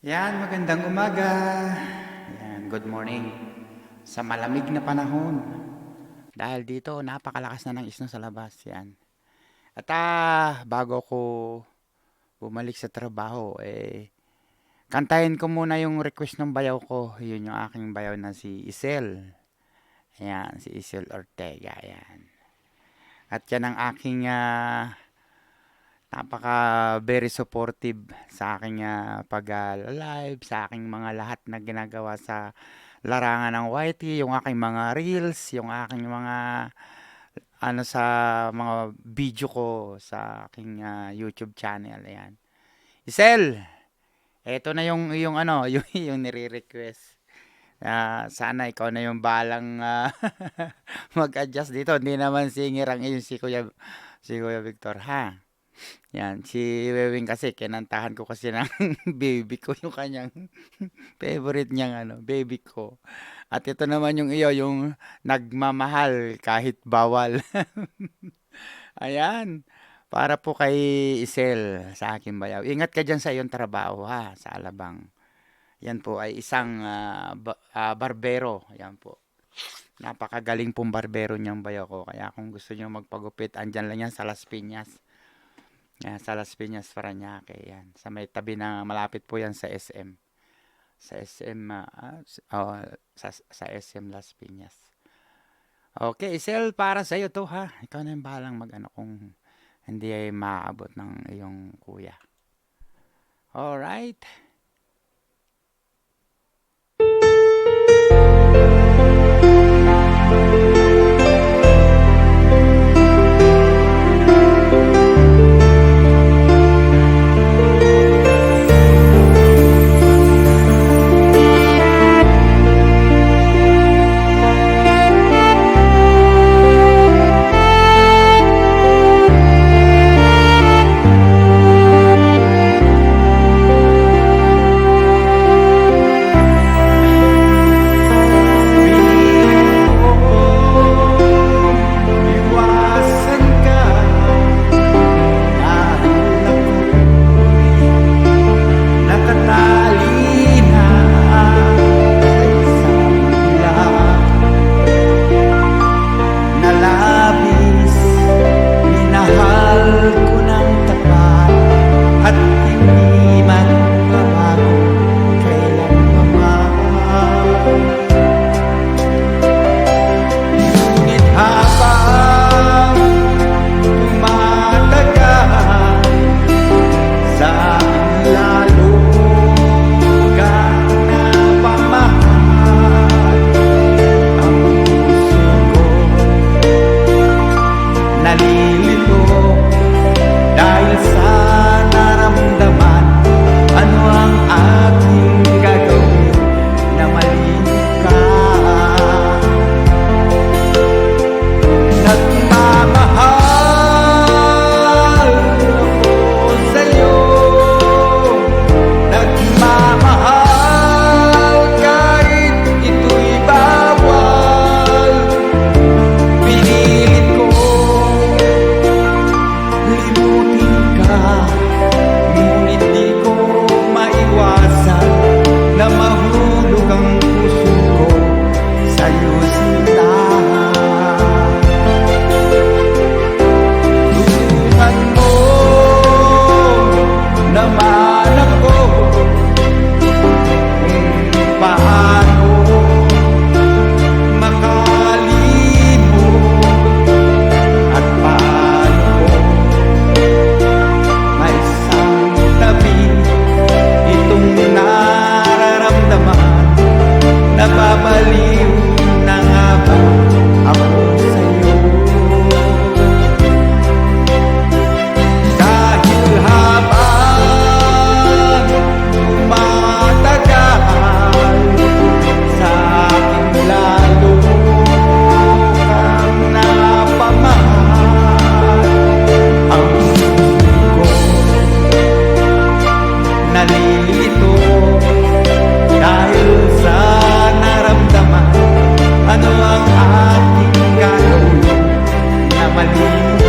Yan, magandang umaga. Yan, good morning. Sa malamig na panahon. Dahil dito, napakalakas na ng isno sa labas. Yan. At bago ko bumalik sa trabaho, kantahin ko muna yung request ng bayaw ko. Yun yung aking bayaw na si Isel. Ayan, si Isel Ortega. Ayan. At yan ang aking napaka very supportive sa aking pag-live, sa aking mga lahat na ginagawa sa larangan ng YT, yung aking mga reels, yung aking mga sa mga video ko sa aking YouTube channel. Ayan. Isel, eto na yung yung nire-request. Sana ikaw na yung balang mag-adjust dito. Hindi naman singer ang iyo si Kuya Victor, ha? Yan, si Wewing kasi, kinantahan ko kasi ng baby ko, yung kanyang favorite niyang baby ko. At ito naman yung iyo, yung nagmamahal kahit bawal. Ayan, para po kay Isel, sa akin bayaw. Ingat ka dyan sa iyong trabaho, ha, sa Alabang. Yan po ay isang barbero. Yan po. Napakagaling pong barbero niyang bayaw ko. Kaya kung gusto niyo magpagupit, andyan lang yan sa Las Piñas. Yan, sa Las Piñas, Parañaque. Yan. Sa may tabi na malapit po yan sa SM. Sa SM, sa SM Las Piñas. Okay, Isel, para sa iyo to, ha. Ikaw na yung bahalang kung hindi ay maaabot ng iyong kuya. Alright. Ano ang ating gagawin na mali?